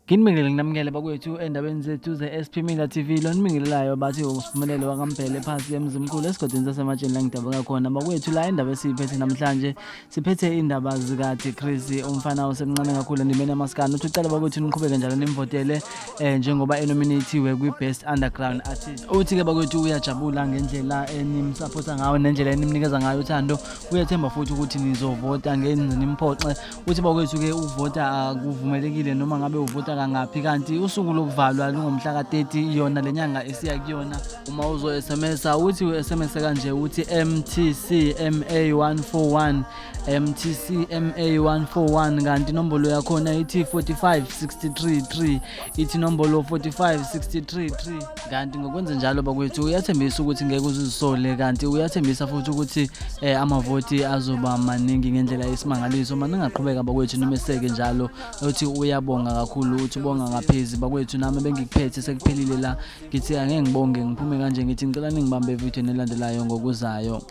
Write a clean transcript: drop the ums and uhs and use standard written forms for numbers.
Nginibingelele nginamukele bakwethu endabeni zethu ze-SP Media TV lo nimingelelayo bathi usiphumelelo wakampele phasi emzimkhulu esigodini sasematsheni la ngidabeka khona bakwethu la indaba esiyiphethe namhlanje siphethe indaba zika UDecrease umfana osemncane kakhulu endimeni yamaskani uthi ucela bakwethu niqhubeke njalo nimvotele njengoba enominatiwe kwi-best underground artist. Uthi ke bakwethu uyajabula ngendlela enimsupporta ngayo nendlela enimnikeza ngayo uthando, uyathemba futhi ukuthi nizovota ngenze nimphoxe. Uthi bakwethu ke uvota akuvumelekile noma ngabe uvota ngaphi kanti usuku lokuvalwa lungomhla ka-30 yona lenyanga esiya kuyona. Uma uzo SMS uthi u-SMS kanje uthi MTCMA141 MTCMA141 kanti inombolo yakhona ithi 45633 ithi inombolo 45633 kanti ngokwenza njalo bakwethu uyathembisa ukuthi ngeke uzisole kanti uyathembisa futhi ukuthi amavoti azoba maningi ngendlela yesimangaliso. Maningaqhubeka bakwethu nimeseke njalo uthi uyabonga kakhulu uthi ubonga ngaphezi bakwethu nami bengikuphethe sekuphelile la ngithi angeke ngibonge ngiphume kanje ngithi ngicela ningibambe video nelandelayo ngokuzayo.